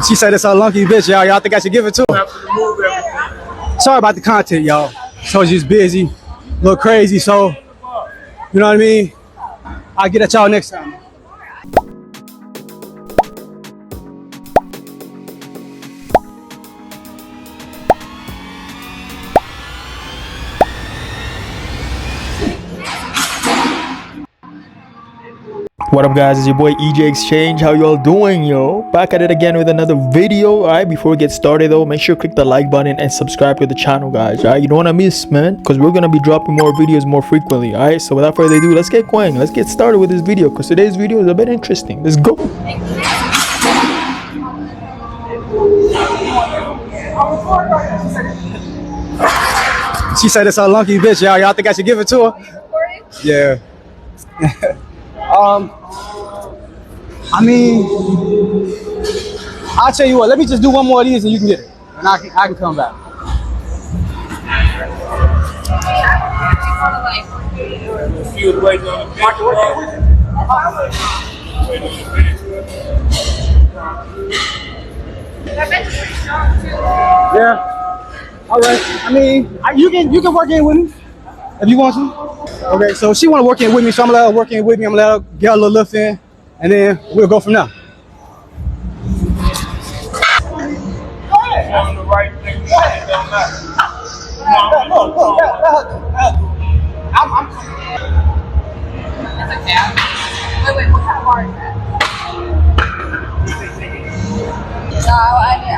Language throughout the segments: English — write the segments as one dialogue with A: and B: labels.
A: She said it's a lunky bitch, y'all. Y'all think I should give it to her? Sorry about the content, y'all. So just busy, a little crazy, so you know what I mean? I'll get at y'all next time.
B: What up guys, it's your boy E.JXCHANGE. How y'all doing, yo? Back at it again with another video. Alright, before we get started though, make sure to click the like button and subscribe to the channel, guys. Alright, you don't want to miss, man, because we're gonna be dropping more videos more frequently. Alright, so without further ado, let's get going. Let's get started with this video, because today's video is a bit interesting. Let's go.
A: She said it's a lunky bitch, y'all. Y'all think I should give it to her? Yeah. I mean, I'll tell you what, let me just do one more of these and you can get it. And I can come back. Yeah. All right. I mean, you can work in with me if you want to. Okay, so she want to work in with me, so I'm gonna let her work in with me. I'm gonna let her get a little lift in, and then we'll go from there.
C: Wait, what kind of bar is that? No, I didn't.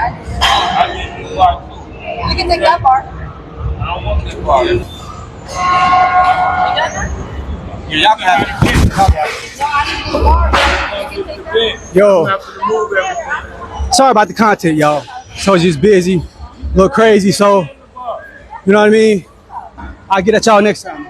C: You can take that bar.
D: I don't want this bar.
A: Yeah, y'all can have it.
C: No, I didn't do the bar. You can take that.
A: Yo, sorry about the content, y'all. So just busy, a little crazy, so you know what I mean? I'll get at y'all next time.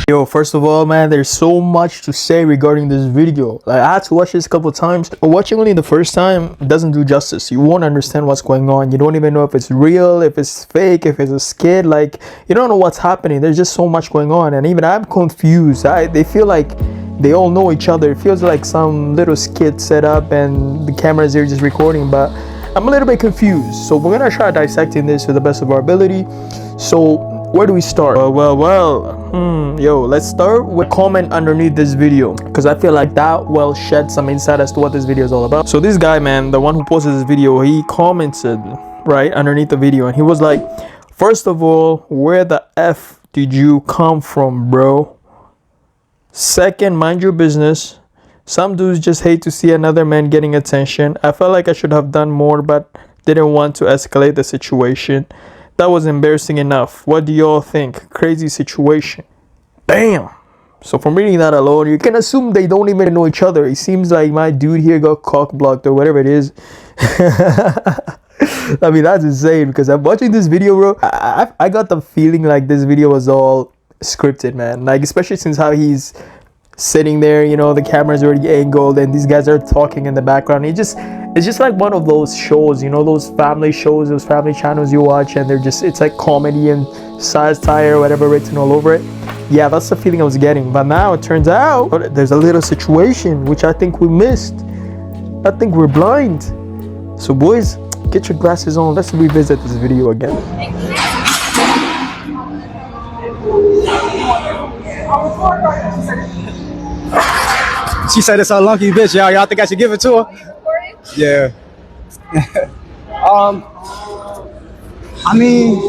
B: Yo, first of all, man, there's so much to say regarding this video. Like, I had to watch this a couple of times. Watching only the first time doesn't do justice. You won't understand what's going on. You don't even know if it's real, if it's fake, if it's a skit. Like, you don't know what's happening. There's just so much going on, and even I'm confused. They feel like they all know each other. It feels like some little skit set up and the cameras are just recording, but I'm a little bit confused. So we're gonna try dissecting this to the best of our ability. So where do we start? Yo, let's start with comment underneath this video, because I feel like that will shed some insight as to what this video is all about. So this guy, man, the one who posted this video, he commented right underneath the video, and he was like, first of all, where the F did you come from, bro? Second, mind your business. Some dudes just hate to see another man getting attention. I felt like I should have done more, but didn't want to escalate the situation. That was embarrassing enough. What do y'all think? Crazy situation. Damn. So from reading that alone, you can assume they don't even know each other. It seems like my dude here got cock blocked or whatever it is. I mean, that's insane, because I'm watching this video, bro. I got the feeling like this video was all scripted, man. Like, especially since how he's sitting there, you know, the camera's already angled and these guys are talking in the background. It's just like one of those shows, you know, those family shows, those family channels you watch, and it's like comedy and satire or whatever written all over it. Yeah, that's the feeling I was getting. But now it turns out there's a little situation which I think we missed. I think we're blind. So boys, get your glasses on. Let's revisit this video again.
A: She said it's a lunky bitch, y'all. Y'all think I should give it to her? Yeah. I mean,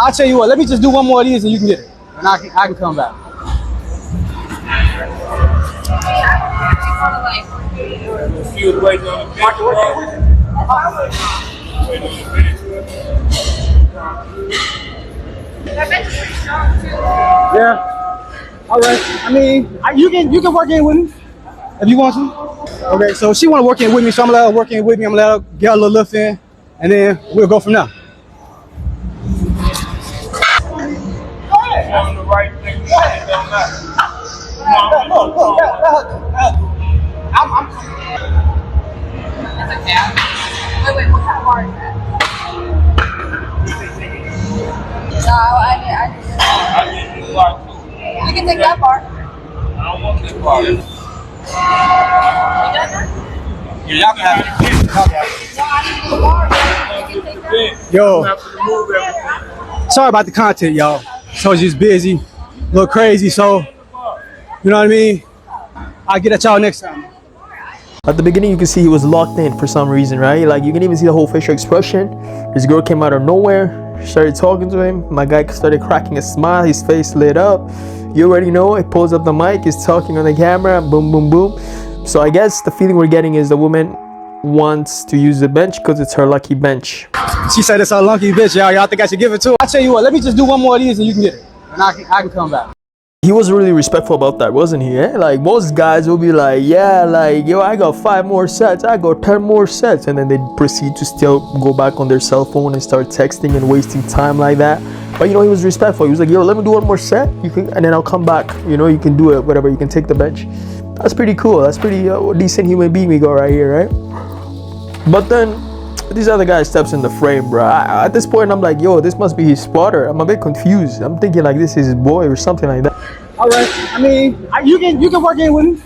A: I'll tell you what, let me just do one more of these and you can get it. And I can come back. Yeah. All right. I mean, you can work in with me if you want to. Okay, so she want to work in with me, so I'm gonna let her work in with me. I'm gonna let her get a little lift in, and then we'll go from there.
C: Wait, what kind of bar is that? No, I didn't. You can take that bar.
D: I don't don't want this party.
C: You done now?
A: Yeah, y'all can have it. Y'all can have it.
C: No, I need to go to the bar. You can take that.
A: Yo,
D: Have to remove everything.
A: sorry about the content, y'all. So it's just busy, a little crazy. So, you know what I mean? I'll get at y'all next time.
B: At the beginning, you can see he was locked in for some reason, right? Like, you can even see the whole facial expression. This girl came out of nowhere, started talking to him. My guy started cracking a smile, his face lit up. You already know, he pulls up the mic, he's talking on the camera, boom, boom, boom. So I guess the feeling we're getting is the woman wants to use the bench because it's her lucky bench.
A: She said it's a lucky bitch, y'all. Y'all think I should give it to her? I tell you what, let me just do one more of these and you can get it. And I can come back.
B: He was really respectful about that, wasn't he? Eh? Like, most guys will be like, yeah, like, yo, I got 5 more sets, I got 10 more sets, and then they proceed to still go back on their cell phone and start texting and wasting time like that. But you know, he was respectful. He was like, yo, let me do one more set, you can, and then I'll come back. You know, you can do it, whatever, you can take the bench. That's pretty cool. That's pretty decent human being we got right here, right? But then this other guy steps in the frame, bro. At this point, I'm like, yo, this must be his spotter. I'm a bit confused. I'm thinking like this is his boy or something like that.
A: All right. I mean, you can work in with me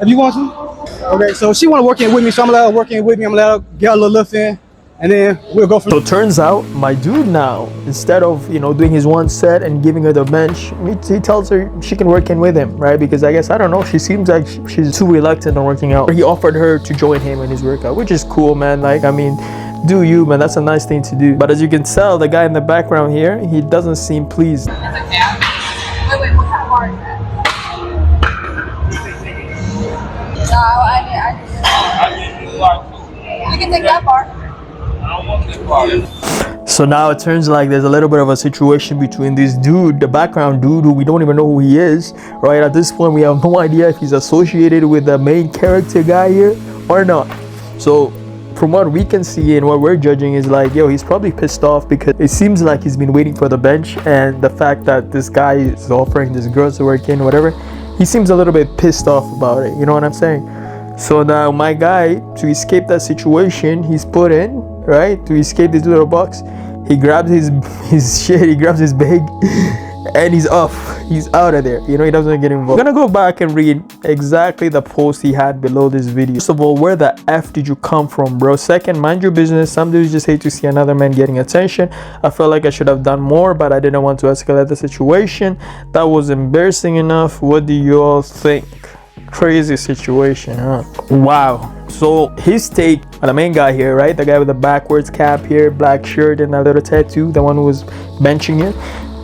A: if you want to. Okay. So she want to work in with me, so I'm gonna let her work in with me. I'm gonna let her get a little lift in, and then we'll go from.
B: So turns out my dude now, instead of, you know, doing his one set and giving her the bench, he tells her she can work in with him, right? Because I guess, I don't know, she seems like she's too reluctant on working out. He offered her to join him in his workout, which is cool, man. Like, I mean, do you, man? That's a nice thing to do. But as you can tell, the guy in the background here, he doesn't seem pleased.
C: That's okay. Wait, what kind of bar is that? No, I
D: I need you like two.
C: you can take that bar.
D: I don't want this party.
B: So now it turns like there's a little bit of a situation between this dude, the background dude, who we don't even know who he is, right? At this point, we have no idea if he's associated with the main character guy here or not. So from what we can see and what we're judging is like, yo, he's probably pissed off because it seems like he's been waiting for the bench, and the fact that this guy is offering this girl to work in, whatever, he seems a little bit pissed off about it. You know what I'm saying? So now my guy, to escape that situation, he's put in, right? To escape this little box, he grabs his shit, he grabs his bag, and he's off. He's out of there. You know, he doesn't get involved. I'm gonna go back and read exactly the post he had below this video. First of all, where the F did you come from, bro? Second, mind your business. Some dudes just hate to see another man getting attention. I felt like I should have done more, but I didn't want to escalate the situation. That was embarrassing enough. What do you all think? Crazy situation, huh? Wow. So his take on the main guy here, right? The guy with the backwards cap here, black shirt, and a little tattoo, the one who was benching it.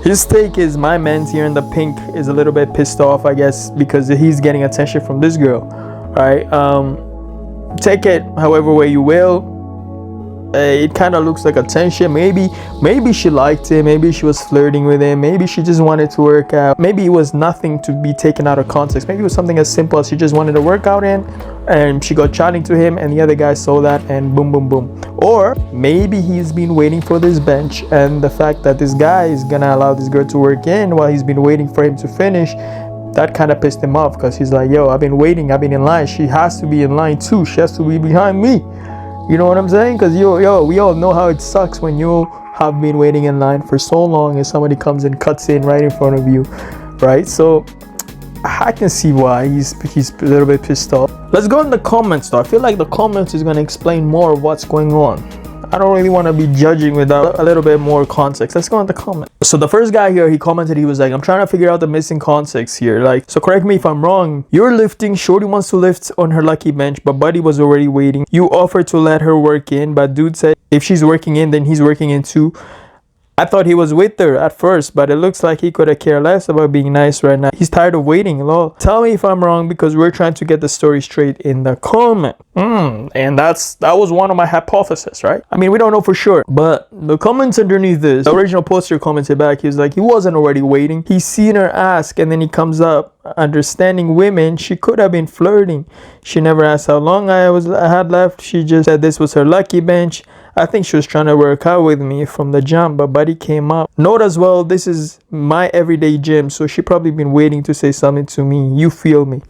B: His take is my man's here in the pink is a little bit pissed off, I guess, because he's getting attention from this girl, right? Take it however way you will. It kind of looks like attention. Maybe she liked him. Maybe she was flirting with him. Maybe she just wanted to work out. Maybe it was nothing to be taken out of context. Maybe it was something as simple as she just wanted to work out in, and she got chatting to him, and the other guy saw that, and boom, boom, boom. Or maybe he's been waiting for this bench, and the fact that this guy is gonna allow this girl to work in while he's been waiting for him to finish, that kind of pissed him off, because he's like, yo, I've been waiting, I've been in line. She has to be in line too. She has to be behind me. You know what I'm saying? Because yo, we all know how it sucks when you have been waiting in line for so long and somebody comes and cuts in right in front of you, right? So I can see why he's a little bit pissed off. Let's go in the comments though. I feel like the comments is going to explain more of what's going on. I don't really want to be judging without a little bit more context. Let's go in the comments. So the first guy here, he commented, he was like, I'm trying to figure out the missing context here. Like, so correct me if I'm wrong. You're lifting, Shorty wants to lift on her lucky bench, but Buddy was already waiting. You offered to let her work in, but dude said if she's working in, then he's working in too. I thought he was with her at first, but it looks like he could have cared less about being nice right now. He's tired of waiting, lol. Tell me if I'm wrong, because we're trying to get the story straight in the comment. And that was one of my hypotheses, right? I mean, we don't know for sure, but the comments underneath this, the original poster commented back, he was like, he wasn't already waiting. He's seen her ask, and then he comes up, understanding women, she could have been flirting. She never asked how long I had left. She just said this was her lucky bench. I think she was trying to work out with me from the jump, but Buddy came up. Note as well, this is my everyday gym, so she probably been waiting to say something to me. You feel me?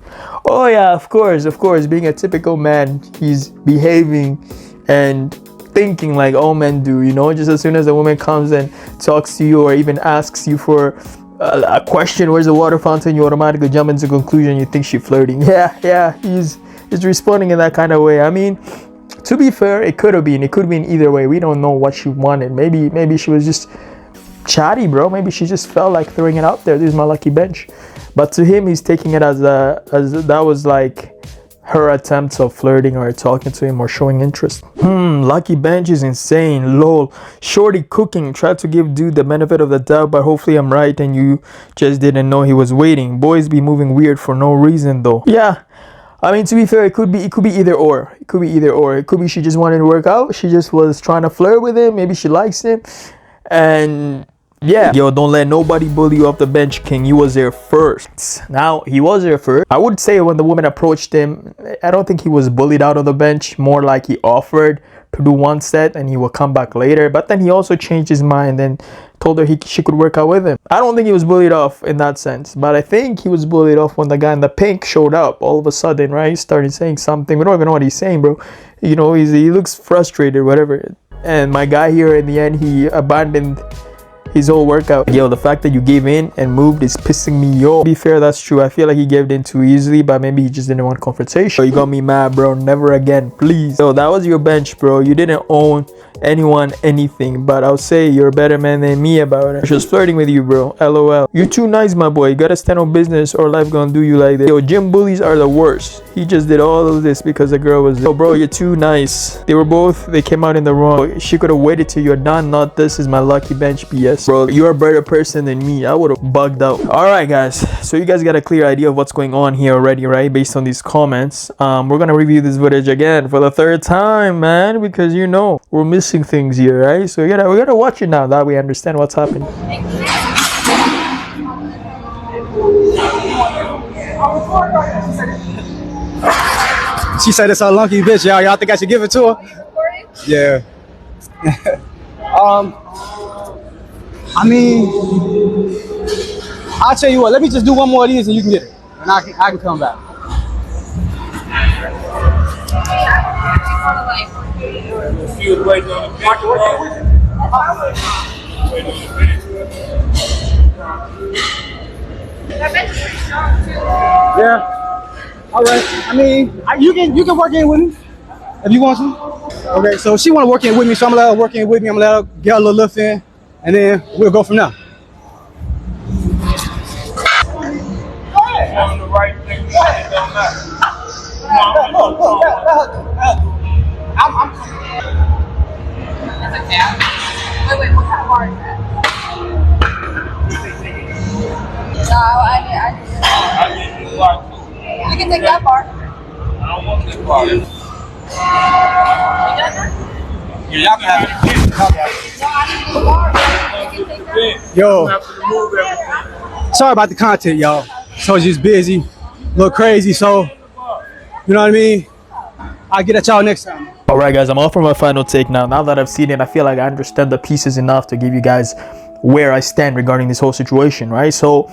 B: Oh yeah, of course. Being a typical man, he's behaving and thinking like all men do, you know? Just as soon as a woman comes and talks to you or even asks you for a question, where's the water fountain, you automatically jump into conclusion, you think she's flirting. Yeah, he's responding in that kind of way. I mean, to be fair, it could have been either way. We don't know what she wanted. Maybe she was just chatty, bro. Maybe she just felt like throwing it out there. This is my lucky bench. But to him, he's taking it as that was like her attempts of flirting or talking to him or showing interest. Lucky bench is insane. Lol. Shorty cooking. Tried to give dude the benefit of the doubt, but hopefully I'm right and you just didn't know he was waiting. Boys be moving weird for no reason though. Yeah. I mean, to be fair, it could be either or. It could be she just wanted to work out. She just was trying to flirt with him. Maybe she likes him. And yeah. Yo, don't let nobody bully you off the bench, King. You was there first. Now, he was there first. I would say when the woman approached him, I don't think he was bullied out of the bench. More like he offered to do one set and he will come back later. But then he also changed his mind and told her she could work out with him. I don't think he was bullied off in that sense, but I think he was bullied off when the guy in the pink showed up all of a sudden, right? He started saying something. We don't even know what he's saying, bro. You know, he looks frustrated, whatever. And my guy here, in the end, he abandoned his whole workout. Yo, the fact that you gave in and moved is pissing me off. To be fair, that's true. I feel like he gave in too easily, but maybe he just didn't want confrontation. You got me mad, bro. Never again, please. Yo, that was your bench, bro. You didn't own anyone anything, but I'll say you're a better man than me about it. She was flirting with you, bro. LOL. You're too nice, my boy. You gotta stand on business or life gonna do you like this. Yo, gym bullies are the worst. He just did all of this because the girl was there. Yo, bro, you're too nice. They came out in the wrong. She could have waited till you're done. Not this is my lucky bench BS. Bro, you're a better person than me. I would have bugged out. Alright, guys. So you guys got a clear idea of what's going on here already, right? Based on these comments. We're gonna review this footage again for the third time, man, because you know we're missing things here, right? So we gotta watch it now that we understand what's happening.
A: She said it's a lucky bitch, y'all. Y'all think I should give it to her? Yeah. I mean, I'll tell you what. Let me just do one more of these and you can get it, and I can come back.
D: She was waiting on the bench.
C: That bench is pretty strong too.
A: Yeah. All right. I mean, you can work in with me if you want to. Okay. So she want to work in with me, so I'm gonna let her work in with me. I'm gonna let her get a little lift in, and then we'll go from there.
D: On the right thing, it don't matter.
C: That's okay. Wait, what kind of bar is that? No,
D: I need you like too.
C: you can take that bar.
D: I don't want this part.
C: You done that?
A: Yeah, y'all can have it.
C: No, I need the bar. You can take that.
A: Yo,
D: You have to remove everything.
A: sorry about the content, y'all. So it's just busy, a little crazy. So, you know what I mean? I'll get at y'all next time.
B: Alright, guys, I'm off for my final take now. Now that I've seen it, I feel like I understand the pieces enough to give you guys where I stand regarding this whole situation, right? So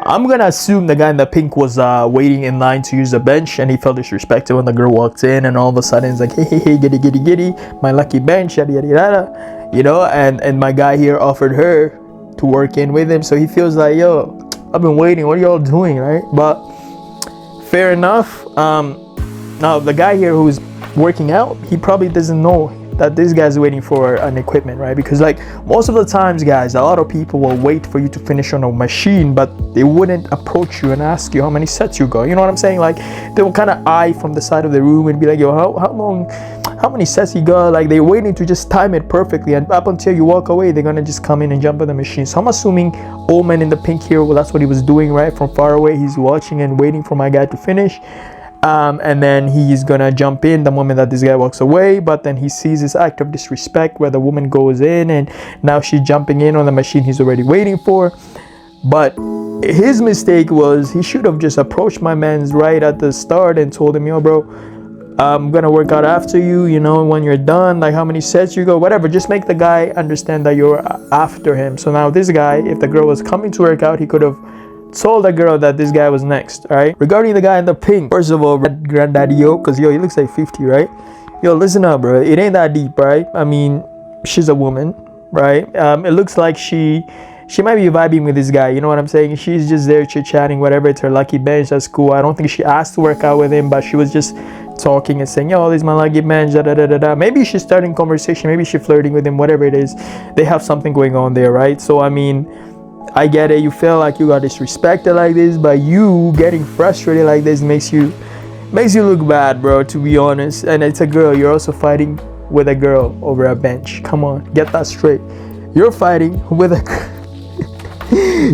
B: I'm gonna assume the guy in the pink was waiting in line to use the bench, and he felt disrespected when the girl walked in, and all of a sudden he's like, hey, giddy, my lucky bench, yada yada yada, you know. And my guy here offered her to work in with him, so he feels like, yo, I've been waiting, what are y'all doing, right? But fair enough. Now the guy here who's working out, he probably doesn't know that this guy's waiting for an equipment, right? Because like most of the times, guys, a lot of people will wait for you to finish on a machine, but they wouldn't approach you and ask you how many sets you got. You know what I'm saying? Like they will kind of eye from the side of the room and be like, yo, how many sets you got? Like they're waiting to just time it perfectly, and up until you walk away, they're gonna just come in and jump on the machine. So I'm assuming old man in the pink here, well, that's what he was doing, right? From far away, he's watching and waiting for my guy to finish. And then he's gonna jump in the moment that this guy walks away, but then he sees this act of disrespect where the woman goes in and now she's jumping in on the machine he's already waiting for. But his mistake was he should have just approached my man's right at the start and told him, yo bro, I'm gonna work out after you, you know, when you're done, like how many sets you go, whatever. Just make the guy understand that you're after him. So now this guy, if the girl was coming to work out, he could have told the girl that this guy was next. All right, regarding the guy in the pink, first of all, granddaddy yo, because yo, he looks like 50, right? Yo, listen up, bro, it ain't that deep, right? I mean, she's a woman, right? It looks like she she might be vibing with this guy, you know what I'm saying? She's just there chit-chatting, whatever, it's her lucky bench, that's cool. I don't think she asked to work out with him, but she was just talking and saying, yo, this is my lucky bench, da da da da da. Maybe she's starting conversation, maybe she's flirting with him, whatever it is. They have something going on there, right? So I mean, I get it, you feel like you got disrespected like this, but you getting frustrated like this makes you look bad, bro, to be honest. And it's a girl, you're also fighting with a girl over a bench. Come on, get that straight. You're fighting with a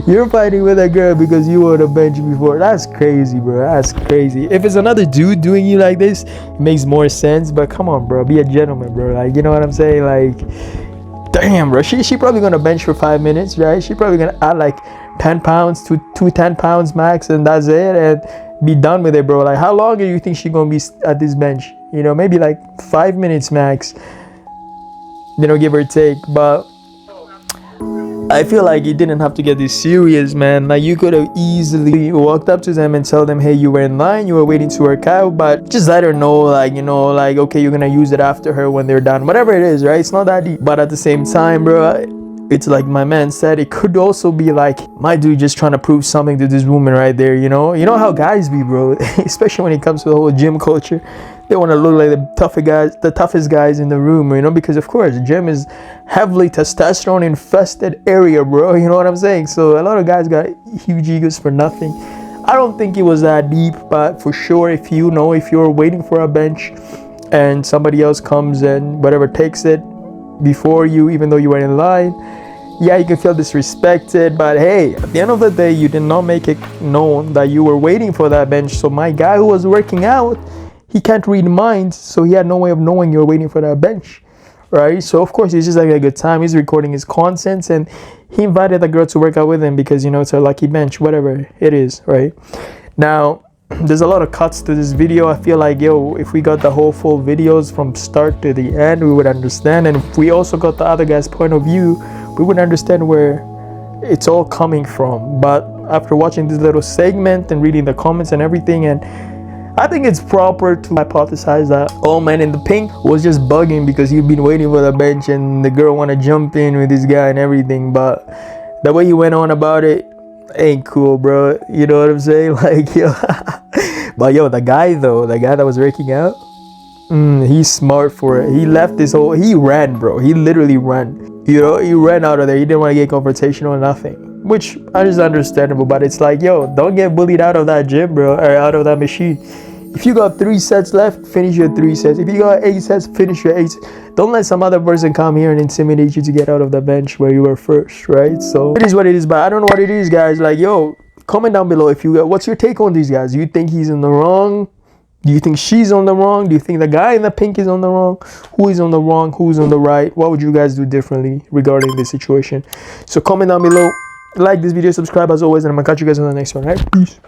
B: you're fighting with a girl because you were on a bench before. That's crazy, bro. That's crazy. If it's another dude doing you like this, it makes more sense. But come on, bro, be a gentleman, bro. Like, you know what I'm saying? Like, damn, bro. She probably gonna bench for 5 minutes, right? She probably gonna add like 10 pounds to 10 pounds max, and that's it, and be done with it, bro. Like, how long do you think she gonna be at this bench? You know, maybe like 5 minutes max, you know, give or take. But I feel like you didn't have to get this serious, man. Like, you could have easily walked up to them and tell them, hey, you were in line, you were waiting to work out, but just let her know, like, you know, like, okay, you're gonna use it after her when they're done, whatever it is, right? It's not that deep. But at the same time, bro, it's like my man said, it could also be like my dude just trying to prove something to this woman right there, you know how guys be, bro. Especially when it comes to the whole gym culture. They want to look like the toughest guys in the room, you know, because of course gym is heavily testosterone infested area, bro, you know what I'm saying? So a lot of guys got huge egos for nothing. I don't think it was that deep, but for sure, if you're waiting for a bench and somebody else comes and whatever takes it before you, even though you were in line, yeah, you can feel disrespected, but hey, at the end of the day, you did not make it known that you were waiting for that bench. So my guy who was working out, he can't read minds, so he had no way of knowing you're waiting for that bench, right? So of course, he's just having a good time. He's recording his content, and he invited the girl to work out with him because, you know, it's her lucky bench, whatever it is, right? Now, there's a lot of cuts to this video. I feel like, yo, if we got the whole full videos from start to the end, we would understand. And if we also got the other guy's point of view, we would understand where it's all coming from. But after watching this little segment and reading the comments and everything, and I think it's proper to hypothesize that old man in the pink was just bugging because he'd been waiting for the bench and the girl want to jump in with this guy and everything. But the way he went on about it ain't cool, bro. You know what I'm saying? Like, yo. But yo, the guy that was working out, he's smart for it. He left he ran, bro. He literally ran. You know, he ran out of there. He didn't want to get confrontational or nothing, which is understandable. But it's like, yo, don't get bullied out of that gym, bro, or out of that machine. If you got 3 sets left, finish your 3 sets. If you got 8 sets, finish your 8. Don't let some other person come here and intimidate you to get out of the bench where you were first, right? So it is what it is, but I don't know what it is, guys. Like, yo, comment down below if what's your take on these guys? Do you think he's in the wrong? Do you think she's on the wrong? Do you think the guy in the pink is on the wrong? Who is on the wrong? Who's on the right? What would you guys do differently regarding this situation? So comment down below, like this video, subscribe as always, and I'm gonna catch you guys on the next one, right? Peace.